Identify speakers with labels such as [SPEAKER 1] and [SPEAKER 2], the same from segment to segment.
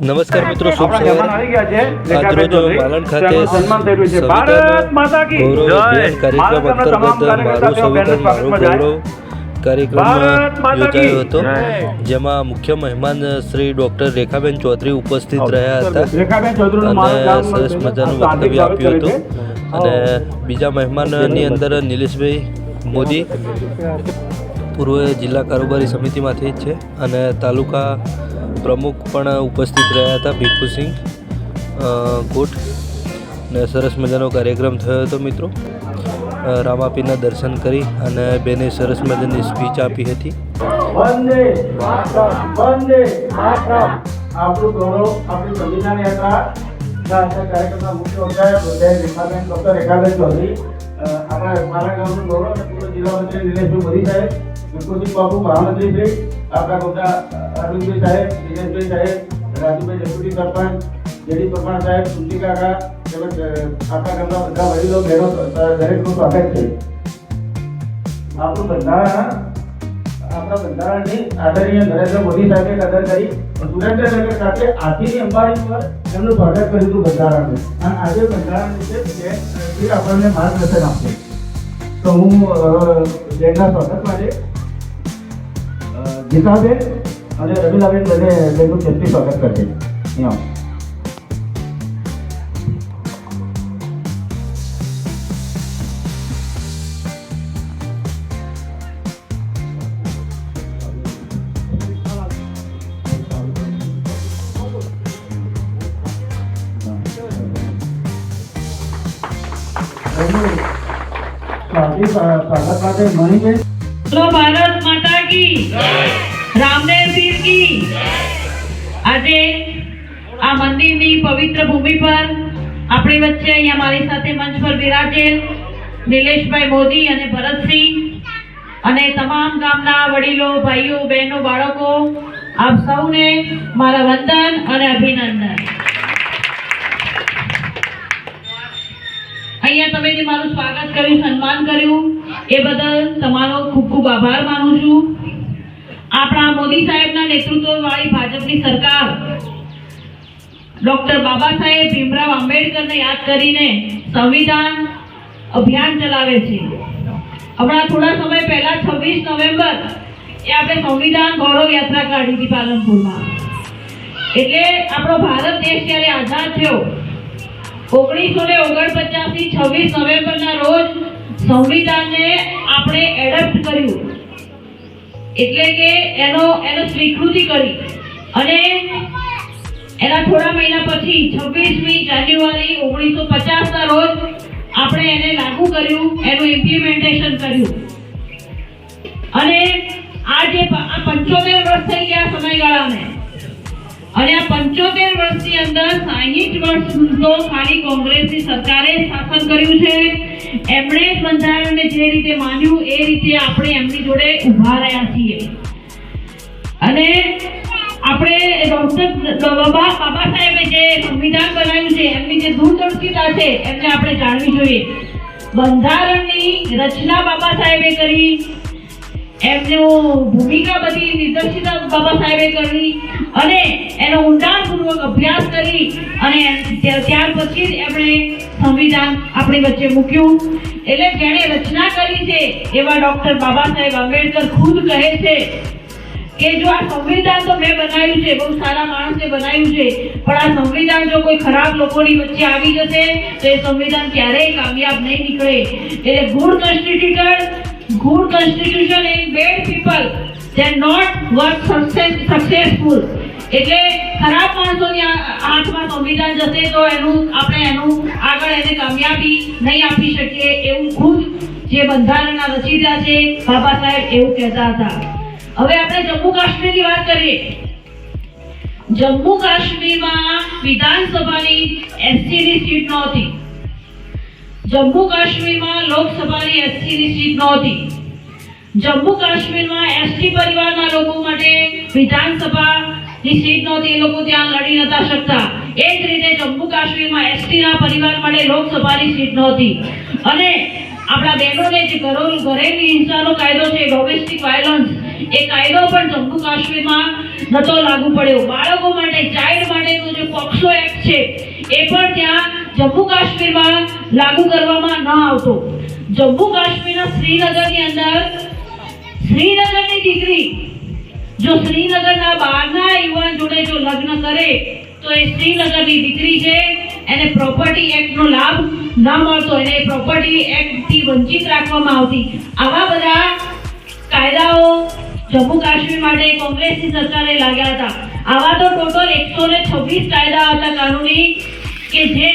[SPEAKER 1] નમસ્કાર મિત્રો, શુભ સવારે. આજરોજ માલણ ખાતે સંવિધાન ગૌરવ અભિયાન કાર્યક્રમ અંતર્ગત મારું સંવિધાન મારું ગૌરવ કાર્યક્રમ યોજાયો હતો, જેમાં મુખ્ય મહેમાન શ્રી ડૉક્ટર રેખાબેન ચૌધરી ઉપસ્થિત રહ્યા હતા અને સરસ મજાનું વક્તવ્ય આપ્યું હતું. અને બીજા મહેમાનની અંદર નિલેશભાઈ મોદી પૂર્વ જિલ્લા કારોબારી સમિતિમાંથી છે અને તાલુકા પ્રમુખ પણ ઉપસ્થિત રહ્યા હતા, ભીખુસિંહ કોટ. ને સરસ મજાનો કાર્યક્રમ થયો હતો મિત્રો. રામાપીરના દર્શન કરી અને બેને સરસ મજાની સ્પીચ આપી હતી.
[SPEAKER 2] વંદે માતરમ. આપણું ગૌરવ, આપણી સંવિધાન યાત્રા કાર્યક્રમના મુખ્ય રેખાબેન ડૉક્ટર રેખાબેન ચૌધરી, આપણા મારા ગામનું ગૌરવ અને પૂર્વ જિલ્લા મંત્રી નિલેશભાઈ મોદી સાહેબ, ભીખુસિંહ બાપુ મહામંત્રી શ્રી, આપણા ગોટા અરવિંદભાઈ સાહેબ, દિનેશભાઈ સાહેબ, રાજુભાઈ ડેપ્યુટી સરપંચ, જેડી પરમાર સાહેબ, સુનજી કાકા તેમજ આપણા ગામના બધા વડીલો બહેનો દરેકનું સ્વાગત છે. આપણું બંધારણ, આપણા બંધારણની આદરણીય નરેન્દ્ર મોદી સાહેબે કદર કરી સુરેન્દ્રનગર ખાતે હાથીની અંબાડી પર એમનું સ્વાગત કર્યું હતું બંધારણનું. અને આજે બંધારણ વિશે આપણને માર્ગદર્શન આપશે. તો હું બેનના સ્વાગત માટે ગીતાબેન અને રમીલાબેન બંને બેનનું ચેતની સ્વાગત કરશે.
[SPEAKER 3] भारत माता की, रामदेव पीर की. આજે આ મંદિરની પવિત્ર ભૂમિ પર આપણી વચ્ચે અહીંયા મારી સાથે મંચ પર બિરાજેલ નિલેશભાઈ મોદી અને ભરતસિંહ અને તમામ ગામના વડીલો, ભાઈઓ, બહેનો, બાળકો, આપ સૌને મારા વંદન અને અભિનંદન. અહીંયા તમે જે મારું સ્વાગત કર્યું, સન્માન કર્યું, એ બદલ તમારો ખૂબ ખૂબ આભાર માનું છું. આપણા મોદી સાહેબના નેતૃત્વવાળી ભાજપની સરકાર ડોક્ટર બાબા સાહેબ ભીમરાવ આંબેડકરને યાદ કરીને સંવિધાન અભિયાન ચલાવે છે. હમણાં થોડા સમય પહેલા 26 નવેમ્બર એ આપણે સંવિધાન ગૌરવ યાત્રા કાઢી હતી પાલનપુરમાં. એટલે આપણો ભારત દેશ જ્યારે આઝાદ થયો 1949 થી 26 નવેમ્બરના રોજ સંવિધાનને આપણે એડપ્ટ કર્યું, એટલે કે એનો સ્વીકૃતિ કરી. અને એના થોડા મહિના પછી 26મી જાન્યુઆરી 1950 ના રોજ આપણે એને લાગુ કર્યું, એનું ઇમ્પ્લિમેન્ટેશન કર્યું. અને આ 75 વર્ષ થઈ ગયા સમયગાળાને, અને આ 75 વર્ષની અંદર 60 વર્ષ તો ખાલી કોંગ્રેસની સરકારે શાસન કર્યું છે. એમણે જ બંધારણને જે રીતે માન્યું એ રીતે આપણે એમની જોડે ઊભા રહ્યા છીએ. અને આપણે ડોક્ટર બાબા સાહેબે જે સંવિધાન બનાવ્યું છે, એમની જે દૂરદર્શિતા છે એમને આપણે જાણવી જોઈએ. બંધારણની રચના બાબા સાહેબે કરી, એમનું ભૂમિકા બધી નિર્દેશિતા બાબા સાહેબે કરી અને એનો ઊંડાણપૂર્વક અભ્યાસ કરી અને ત્યાર પછી એમણે સંવિધાન આપણી વચ્ચે મૂક્યું. એટલે જેણે રચના કરી છે એવા ડોક્ટર બાબા સાહેબ આંબેડકર ખુદ કહે છે કે જો આ સંવિધાન તો મેં બનાવ્યું છે, બહુ સારા માણસે બનાવ્યું છે, પણ આ સંવિધાન જો કોઈ ખરાબ લોકોની વચ્ચે આવી જશે તો એ સંવિધાન ક્યારેય કામયાબ નહીં નીકળે. એટલે good constitution in bad people, they are not work successful. એટલે ખરાબ માણસોની હાથમાં સંવિધાન જશે તો આપણે એનું આગળ એને કામયાબી નહીં આપી શકીએ. એવું ખુદ જે બંધારણના રચયિતા છે બાબા સાહેબ એવું કહેતા હતા. હવે આપણે જમ્મુ કાશ્મીરની વાત કરીએ. જમ્મુ કાશ્મીરમાં વિધાનસભાની એસટીની સીટ નહોતી. જમ્મુ કાશ્મીરમાં લોકસભાની એસટીની સીટ નહોતી. જમ્મુ કાશ્મીરમાં એસટી પરિવારના લોકો માટે વિધાનસભાની સીટ નહોતી, એ લોકો ત્યાં લડી નતા શકતા. એ જ રીતે જમ્મુ કાશ્મીરમાં એસટીના પરિવાર માટે લોકસભાની સીટ નહોતી. અને આપણા બહેનોને જે ઘરેની હિંસાનો કાયદો છે, ડોમેસ્ટિક વાયલન્સ, એ કાયદો પણ જમ્મુ કાશ્મીરમાં નતો લાગુ પડ્યો. બાળકો માટે, ચાઇલ્ડ માટે છે એ પણ ત્યાં જમ્મુ કાશ્મીરમાં લાગુ કરવામાં ન આવતો. જમ્મુ કાશ્મીરના શ્રીનગરની અંદર શ્રીનગરની દીકરી જો શ્રીનગરના બહારના યુવાન જોડે જો લગ્ન કરે તો એ શ્રીનગરની દીકરી છે, એને પ્રોપર્ટી એક્ટનો લાભ ન મળતો, એને પ્રોપર્ટી એક્ટથી વંચિત રાખવામાં આવતી. આવા બધા કાયદાઓ જમ્મુ કાશ્મીર માટે કોંગ્રેસની સરકારે લાગ્યા હતા. આવા તો ટોટલ 126 કાયદા હતા કાનૂની કે જે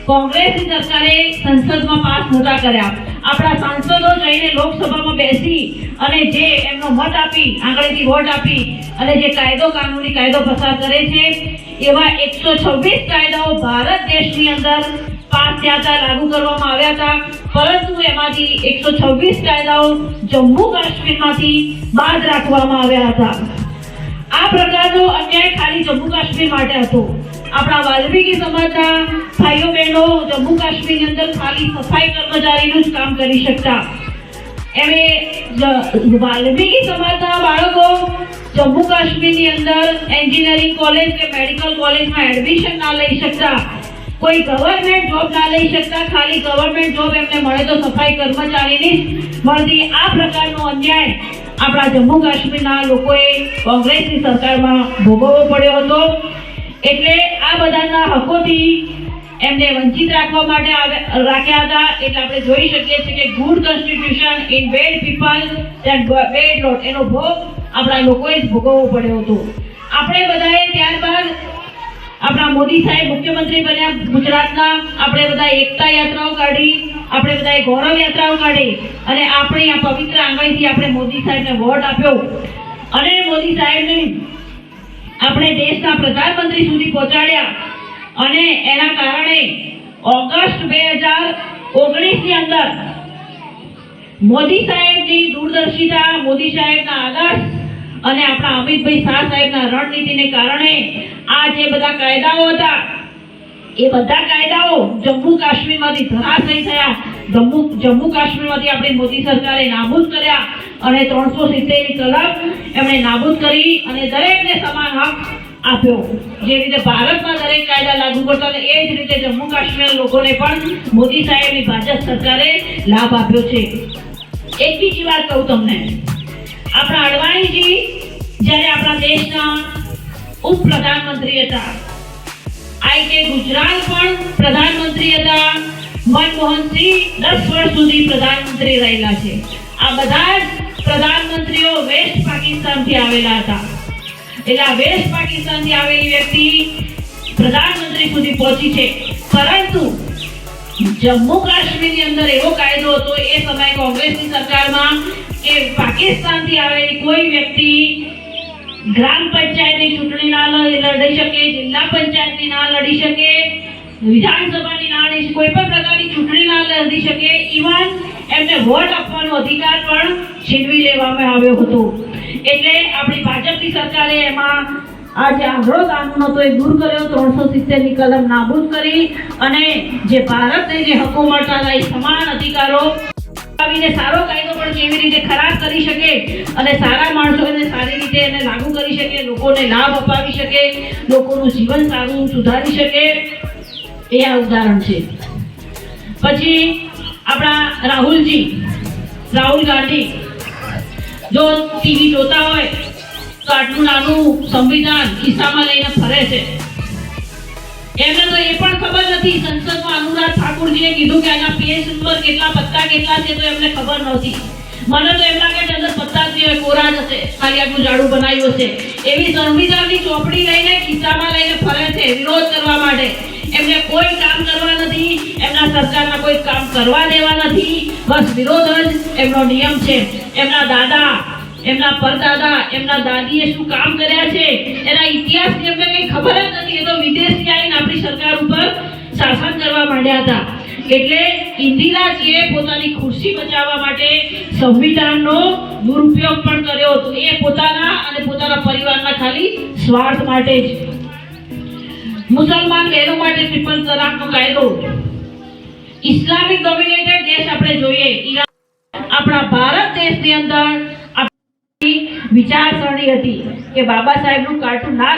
[SPEAKER 3] કોંગ્રેસની સરકારે સંસદમાં પાસ નહોતા કર્યા. આપણા સાંસદો જઈને લોકસભામાં બેસી અને જે એમનો મત આપી આંગળીથી વોટ આપી અને જે કાનૂની કાયદો પસાર કરે છે એવા 126 કાયદાઓ ભારત દેશની અંદર પાસ થયા હતા, લાગુ કરવામાં આવ્યા હતા. પરંતુ એમાંથી 126 કાયદાઓ જમ્મુ કાશ્મીરમાંથી બાદ રાખવામાં આવ્યા હતા. આ પ્રકારનો અન્યાય ખાલી જમ્મુ કાશ્મીર માટે હતો. આપણા વાલ્મીકી સમાજના ભાઈઓ બહેનો જમ્મુ કાશ્મીરની અંદર ખાલી સફાઈ કર્મચારીનું જ કામ કરી શકતા. એમે વાલ્મીકી સમાજના બાળકો જમ્મુ કાશ્મીરની અંદર એન્જિનિયરિંગ કોલેજ કે મેડિકલ કોલેજમાં એડમિશન ના લઈ શકતા, કોઈ ગવર્નમેન્ટ જોબ ના લઈ શકતા. ખાલી ગવર્નમેન્ટ જોબ એમને મળે તો સફાઈ કર્મચારીની મળતી. આ પ્રકારનો અન્યાય આપણા જમ્મુ કાશ્મીરના લોકોએ કોંગ્રેસની સરકારમાં ભોગવવો પડ્યો હતો. એટલે આ બધાના હકોથી એમને વંચિત રાખવા માટે રાખ્યા હતા. એટલે આપણે જોઈ શકીએ છીએ કે good constitution in bad people that bad lot, એનો ભોગ આપણા લોકોએ જ ભોગવવો પડ્યો હતો. આપણે બધાએ ત્યારબાદ આપણા મોદી સાહેબ મુખ્યમંત્રી બન્યા ગુજરાતના, આપણે બધા એકતા યાત્રાઓ કાઢી, આપણે બધાએ ગૌરવ યાત્રાઓ કાઢી અને આપણી આ પવિત્ર આંગળીથી આપણે મોદી સાહેબને વોટ આપ્યો અને મોદી સાહેબને આપણે દેશના પ્રધાનમંત્રી સુધી પહોંચાડ્યા. અને એના કારણે ઓગસ્ટ 2019ની અંદર મોદી સાહેબની દૂરદર્શિતા, મોદી સાહેબના આદર્શ અને આપણા અમિતભાઈ શાહ સાહેબના રણનીતિને કારણે આ જે બધા કાયદાઓ હતા એ બધા કાયદાઓ જમ્મુ કાશ્મીરમાંથી ધરાશયી થયા. જમ્મુ કાશ્મીરમાંથી આપણી મોદી સરકારે નાબૂદ કર્યા અને 370ની કલમ એમણે નાબૂદ કરી અને દરેકને સમાન હક આપ્યો. જે રીતે ભારતમાં દરેક કાયદા લાગુ કરતા હતા એ જ રીતે જમ્મુ કાશ્મીર લોકોને પણ મોદી સાહેબની ભાજપ સરકારે લાભ આપ્યો છે. એક બીજી વાત કહું તમને, આપણા અડવાણીજી જ્યારે આપણા દેશના ઉપપ્રધાનમંત્રી હતા, કે ગુજરાત પણ પ્રધાનમંત્રી હતા, મનમોહનસિંહ 10 વર્ષ સુધી પ્રધાનમંત્રી રહેલા છે. આ બધા જ પ્રધાનમંત્રીઓ વેસ્ટ પાકિસ્તાનથી આવેલા હતા. એટલે આ વેસ્ટ પાકિસ્તાનથી આવેલી વ્યક્તિ પ્રધાનમંત્રી સુધી પહોંચી છે. પરંતુ જમ્મુ કાશ્મીરની અંદર એવો કાયદો હતો એ સમયે કોંગ્રેસની સરકારમાં કે પાકિસ્તાનથી આવેલી કોઈ વ્યક્તિ ગ્રામ પંચાયતની ચૂંટણી ના લડી શકે, જિલ્લા પંચાયતની ના લડી શકે, વિધાનસભાની ના લડી, કોઈ પણ પ્રકારની ચૂંટણી ના લડી શકે. ઇવન એમને વોટ આપવાનો અધિકાર પણ છીનવી લેવામાં આવ્યો હતો. એટલે આપણી ભાજપની સરકારે એમાં આ જે આંધળો કાનૂન હતો એ દૂર કર્યો, 370ની કલમ નાબૂદ કરી અને જે ભારતને જે હકો મળતા હતા એ સમાન અધિકારો આવીને સારો કાયદો પણ કેવી રીતે ખરાબ કરી શકે અને સારા માણસોને સારી રીતે એને લાગુ કરી શકે, લોકોને લાભ અપાવી શકે, લોકોનું જીવન સારું સુધારી શકે, એ આ ઉદાહરણ છે. પછી આપણા રાહુલ ગાંધી જો ટીવી જોતા હોય તો આટલું નાનું સંવિધાન ખિસ્સામાં લઈને ફરે છે. એમને તો એ પણ ખબર નથી, સંસદમાં અનુરાગ ઠાકુરજીએ કીધું કે આના પેજ નંબર કેટલા, પત્તા કેટલા છે તો એમને ખબર નહોતી. મને તો એમ લાગે છે અંદર પત્તા જ કોરા જ હશે, ખાલી આટલું જાડું બનાવ્યું હશે. એવી સંવિધાનની ચોપડી લઈને ખિસ્સામાં લઈને ફરે છે વિરોધ કરવા માટે. એમને કોઈ કામ કરવા નથી, એમના સરકારના કોઈ કામ કરવા દેવા નથી, બસ વિરોધ જ એમનો નિયમ છે. એમના દાદા, એમના પરદાદા, એમના દાદીએ શું કામ કર્યા છે એના ઇતિહાસની એમને કંઈ ખબર જ નથી. એ તો વિદેશથી આવીને આપણી સરકાર ઉપર શાસન કરવા માંડ્યા હતા. એટલે ઇન્દિરાજીએ પોતાની ખુરશી બચાવવા માટે સંવિધાનનો દુરુપયોગ પણ કર્યો હતો. એ પોતાના અને પોતાના પરિવારના ખાલી સ્વાર્થ માટે જ. મુસલમાન બહેનો માટે ટ્રિપલ તલાકનો કાયદો, ઇસ્લામિક ડોમિનેટેડ દેશ આપણે જોઈએ, આપણા ભારત દેશની અંદર વિચારસરણી હતી કે બાબા સાહેબનું કાર્ટૂન ના